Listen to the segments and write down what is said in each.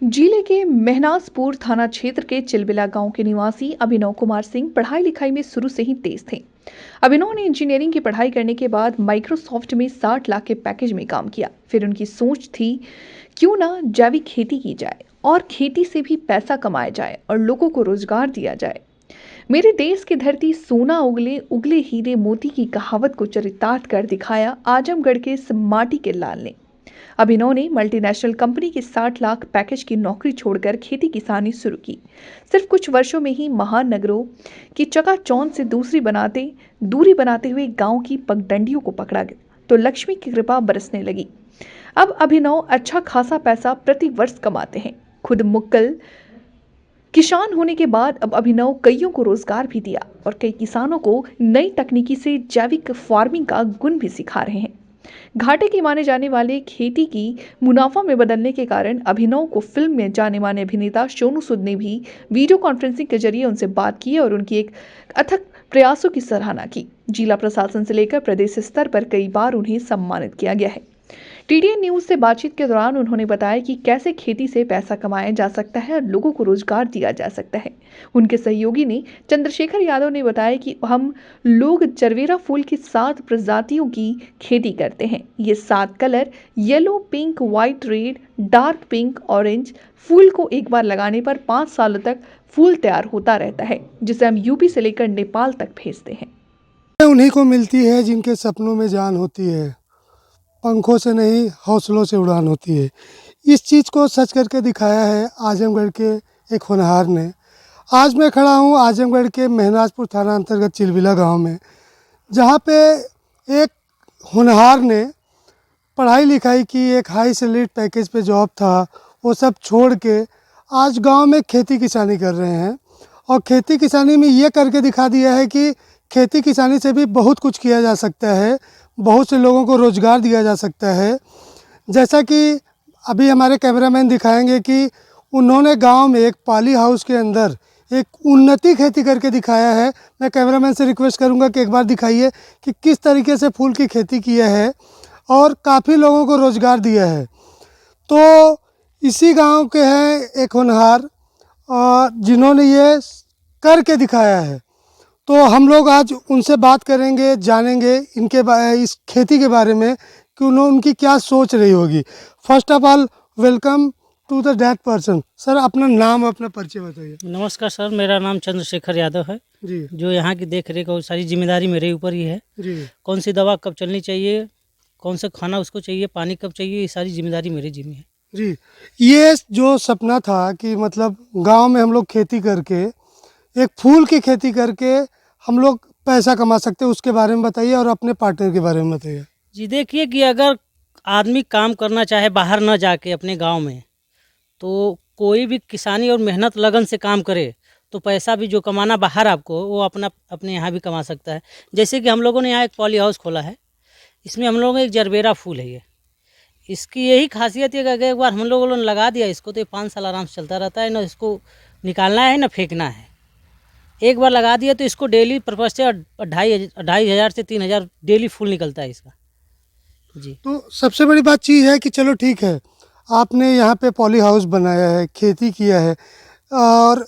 जिले के मेहनाजपुर थाना क्षेत्र के चिलबिला गांव के निवासी अभिनव कुमार सिंह पढ़ाई लिखाई में शुरू से ही तेज थे। अभिनव ने इंजीनियरिंग की पढ़ाई करने के बाद माइक्रोसॉफ्ट में 60 लाख के पैकेज में काम किया। फिर उनकी सोच थी क्यों ना जैविक खेती की जाए और खेती से भी पैसा कमाया जाए और लोगों को रोजगार दिया जाए। मेरे देश की धरती सोना उगले उगले हीरे मोती की कहावत को चरितार्थ कर दिखाया आजमगढ़ के इस माटी के लाल ने। अभिनव ने मल्टीनेशनल कंपनी के 60 लाख पैकेज की नौकरी छोड़कर खेती किसानी शुरू की। सिर्फ कुछ वर्षों में ही महानगरों की चकाचौंध से दूरी बनाते हुए गांव की पगडंडियों को पकड़ा गया तो लक्ष्मी की कृपा बरसने लगी। अब अभिनव अच्छा खासा पैसा प्रति वर्ष कमाते हैं। खुद मुक्कल किसान होने के बाद अब अभिनव कईयों को रोजगार भी दिया और कई किसानों को नई तकनीकी से जैविक फार्मिंग का गुण भी सिखा रहे हैं। घाटे की माने जाने वाले खेती की मुनाफा में बदलने के कारण अभिनव को फिल्म में जाने माने अभिनेता सोनू सूद ने भी वीडियो कॉन्फ्रेंसिंग के जरिए उनसे बात की और उनकी एक अथक प्रयासों की सराहना की। जिला प्रशासन से लेकर प्रदेश स्तर पर कई बार उन्हें सम्मानित किया गया है। टीटीएन न्यूज से बातचीत के दौरान उन्होंने बताया कि कैसे खेती से पैसा कमाया जा सकता है और लोगों को रोजगार दिया जा सकता है। उनके सहयोगी ने चंद्रशेखर यादव ने बताया कि हम लोग चरवेरा फूल की 7 प्रजातियों की खेती करते हैं। ये 7 colour yellow, pink, white, red, dark pink, orange फूल को एक बार लगाने पर 5 सालों तक फूल तैयार होता रहता है, जिसे हम यूपी से लेकर नेपाल तक भेजते हैं। उन्हीं को मिलती है जिनके सपनों में जान होती है, पंखों से नहीं हौसलों से उड़ान होती है। इस चीज़ को सच करके दिखाया है आजमगढ़ के एक होनहार ने। आज मैं खड़ा हूँ आजमगढ़ के मेहनाजपुर थाना अंतर्गत चिलबिला गांव में, जहाँ पे एक होनहार ने पढ़ाई लिखाई की, एक हाई सैलरी पैकेज पे जॉब था, वो सब छोड़ के आज गांव में खेती किसानी कर रहे हैं। और खेती किसानी में ये करके दिखा दिया है कि खेती किसानी से भी बहुत कुछ किया जा सकता है, बहुत से लोगों को रोज़गार दिया जा सकता है। जैसा कि अभी हमारे कैमरामैन दिखाएंगे कि उन्होंने गांव में एक पॉली हाउस के अंदर एक उन्नति खेती करके दिखाया है। मैं कैमरामैन से रिक्वेस्ट करूंगा कि एक बार दिखाइए कि किस तरीके से फूल की खेती किया है और काफ़ी लोगों को रोज़गार दिया है। तो इसी गांव के हैं एक होनहार जिन्होंने ये करके दिखाया है। तो हम लोग आज उनसे बात करेंगे, जानेंगे इस खेती के बारे में कि उनकी क्या सोच रही होगी। First of all welcome to the that person. Sir, अपना नाम, अपना परिचय बताइए। नमस्कार सर, मेरा नाम चंद्रशेखर यादव है जी। जो यहाँ की देख रेख और सारी जिम्मेदारी मेरे ऊपर ही है जी। कौन सी दवा कब चलनी चाहिए, कौन सा खाना उसको चाहिए, पानी कब चाहिए, ये सारी जिम्मेदारी मेरे जिम्मे है। जी, ये जो सपना था कि मतलब गांव में हम लोग खेती करके, एक फूल की खेती करके हम लोग पैसा कमा सकते हैं, उसके बारे में बताइए और अपने पार्टनर के बारे में बताइए। जी देखिए कि अगर आदमी काम करना चाहे बाहर न जाके अपने गांव में, तो कोई भी किसानी और मेहनत लगन से काम करे तो पैसा भी जो कमाना बाहर आपको, वो अपने यहाँ भी कमा सकता है। जैसे कि हम लोगों ने यहाँ एक पॉली हाउस खोला है, इसमें हम लोगों ने एक जरबेरा फूल है। ये इसकी यही खासियत है कि अगर एक बार हम लोगों ने लगा दिया इसको तो ये 5 साल आराम से चलता रहता है। ना इसको निकालना है ना फेंकना है। एक बार लगा दिया तो इसको डेली पर्पज से 2,500 से 3,000 डेली फूल निकलता है इसका। जी। तो सबसे बड़ी बात चीज़ है कि चलो ठीक है, आपने यहाँ पे पॉली हाउस बनाया है, खेती किया है, और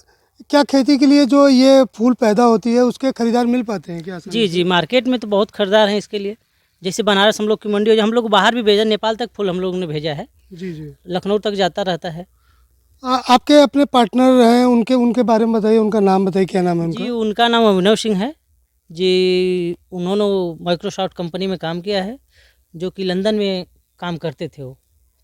क्या खेती के लिए जो ये फूल पैदा होती है उसके खरीदार मिल पाते हैं क्या? जी जी, मार्केट में तो बहुत खरीदार हैं इसके लिए। जैसे बनारस हम लोग की मंडी हो, हम लोग बाहर भी भेजा, नेपाल तक फूल हम लोगों ने भेजा है। जी जी। लखनऊ तक जाता रहता है। आपके अपने पार्टनर हैं, उनके बारे में बताइए, उनका नाम बताइए, क्या नाम है उनका? जी, उनका नाम अभिनव सिंह है जी। उन्होंने माइक्रोसॉफ्ट कंपनी में काम किया है, जो कि लंदन में काम करते थे। वो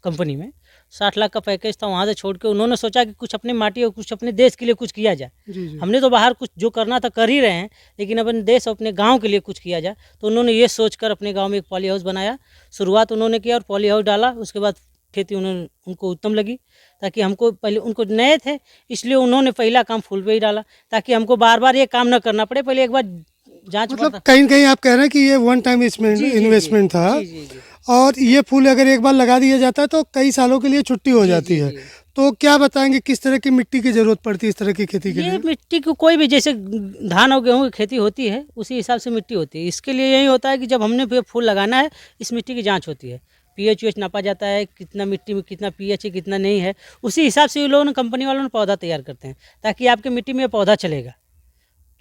कंपनी में 60 लाख का पैकेज था, वहाँ से छोड़ के उन्होंने सोचा कि कुछ अपने माटी और कुछ अपने देश के लिए कुछ किया जाए। जी जी। हमने तो बाहर कुछ जो करना था कर ही रहे हैं, लेकिन अपने देश और अपने गांव के लिए कुछ किया जाए। तो उन्होंने ये सोचकर अपने गांव में एक पॉली हाउस बनाया। शुरुआत उन्होंने किया और पॉली हाउस डाला। उसके बाद खेती उनको उत्तम लगी, ताकि हमको पहले, उनको नए थे इसलिए उन्होंने पहला काम फूल पे ही डाला, ताकि हमको बार बार ये काम न करना पड़े। पहले एक बार जाँच, मतलब कहीं न कहीं आप कह रहे हैं कि ये वन टाइम इन्वेस्टमेंट था। जी जी जी। और ये फूल अगर एक बार लगा दिया जाता है तो कई सालों के लिए छुट्टी हो जाती है। तो क्या बताएंगे किस तरह की मिट्टी की ज़रूरत पड़ती है इस तरह की खेती के लिए? ये मिट्टी को कोई भी, जैसे धान और गेहूँ की खेती होती है उसी हिसाब से मिट्टी होती है। इसके लिए यही होता है कि जब हमने फूल लगाना है, इस मिट्टी की जांच होती है। pH वेच नापा जाता है, कितना मिट्टी में कितना pH है कितना नहीं है, उसी हिसाब से ये लोगों ने कंपनी वालों ने पौधा तैयार करते हैं ताकि आपके मिट्टी में ये पौधा चलेगा।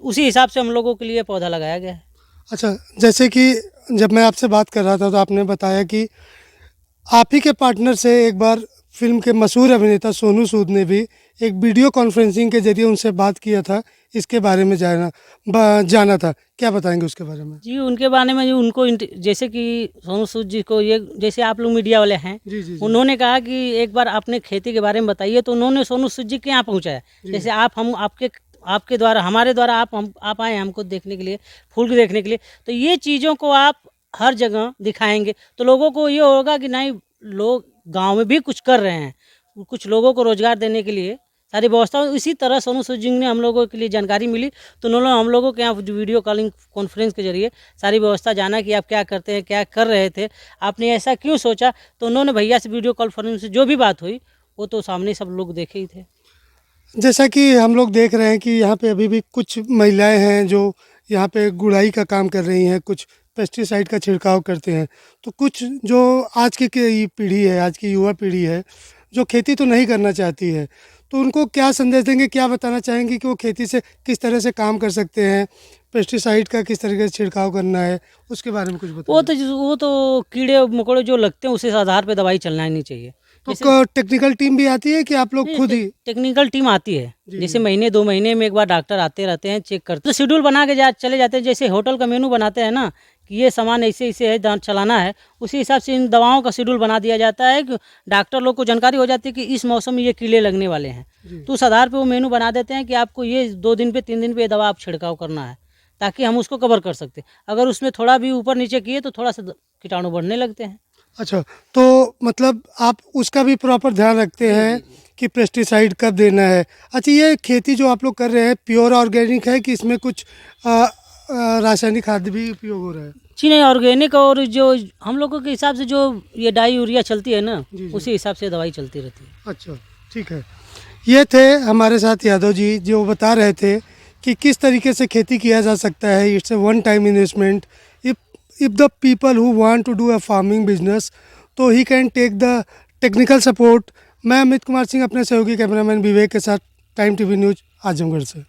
उसी हिसाब से हम लोगों के लिए पौधा लगाया गया है। अच्छा, जैसे कि जब मैं आपसे बात कर रहा था तो आपने बताया कि आप ही के पार्टनर से एक बार फिल्म के मशहूर अभिनेता सोनू सूद ने भी एक वीडियो कॉन्फ्रेंसिंग के जरिए उनसे बात किया था, इसके बारे में जाना था। क्या बताएंगे उसके बारे में? जी, उनके बारे में जो उनको जैसे कि सोनू सूद जी को ये जैसे आप लोग मीडिया वाले हैं, जी जी जी। उन्होंने कहा कि एक बार अपने खेती के बारे में बताइए, तो उन्होंने सोनू सूद जी के यहाँ पहुँचाया। जैसे आपके द्वारा हमारे द्वारा आप आए हमको देखने के लिए, फूल को देखने के लिए, तो ये चीज़ों को आप हर जगह दिखाएंगे तो लोगों को ये होगा कि नहीं, लोग गांव में भी कुछ कर रहे हैं, कुछ लोगों को रोजगार देने के लिए सारी व्यवस्था। इसी तरह सोनू सूद जी ने हम लोगों के लिए जानकारी मिली, तो उन्होंने हम लोगों के यहाँ वीडियो कॉलिंग कॉन्फ्रेंस के जरिए सारी व्यवस्था जाना कि आप क्या करते हैं, क्या कर रहे थे, आपने ऐसा क्यों सोचा। तो उन्होंने भैया से वीडियो कॉन्फ्रेंस से जो भी बात हुई वो तो सामने सब लोग देखे ही थे। जैसा कि हम लोग देख रहे हैं कि यहाँ पे अभी भी कुछ महिलाएं हैं जो यहाँ पे गुड़ाई का काम कर रही हैं, कुछ पेस्टिसाइड का छिड़काव करते हैं, तो कुछ जो आज की पीढ़ी है, आज की युवा पीढ़ी है जो खेती तो नहीं करना चाहती है, तो उनको क्या संदेश देंगे, क्या बताना चाहेंगे कि वो खेती से किस तरह से काम कर सकते हैं, पेस्टिसाइड का किस तरीके से छिड़काव करना है, उसके बारे में कुछ बताइए। वो तो कीड़े मकोड़े जो लगते हैं उसी आधार पे दवाई चलना ही नहीं चाहिए। तो टेक्निकल टीम भी आती है कि आप लोग खुद ही? टेक्निकल टीम आती है, जी, जैसे महीने 2 महीने में एक बार डॉक्टर आते रहते हैं, चेक करते, तो शेड्यूल बना के चले जाते हैं। जैसे होटल का मेनू बनाते हैं ना कि ये सामान ऐसे ऐसे है, दांत चलाना है, उसी हिसाब से इन दवाओं का शेड्यूल बना दिया जाता है कि डॉक्टर लोग को जानकारी हो जाती है कि इस मौसम में ये कीड़े लगने वाले हैं, तो उस आधार पर वो मेनू बना देते हैं कि आपको ये 2 दिन पे 3 दिन पे ये दवा आप छिड़काव करना है, ताकि हम उसको कवर कर सकते हैं। अगर उसमें थोड़ा भी ऊपर नीचे किए तो थोड़ा सा कीटाणु बढ़ने लगते हैं। अच्छा, तो मतलब आप उसका भी प्रॉपर ध्यान रखते हैं कि पेस्टिसाइड कब देना है। अच्छा, ये खेती जो आप लोग कर रहे हैं प्योर ऑर्गेनिक है कि इसमें कुछ रासायनिक खाद भी उपयोग हो रहा है? जी नहीं, ऑर्गेनिक, और जो हम लोगों के हिसाब से जो ये डाई यूरिया चलती है ना, जी, जी। उसी हिसाब से दवाई चलती रहती है। अच्छा, ठीक है। ये थे हमारे साथ यादव जी जो बता रहे थे कि किस तरीके से खेती किया जा सकता है। It's a one time investment. If the people who want to do a farming business, तो he can take the technical support. मैं अमित कुमार सिंह अपने सहयोगी कैमरामैन विवेक के साथ टाइम टीवी न्यूज़ आजमगढ़ से।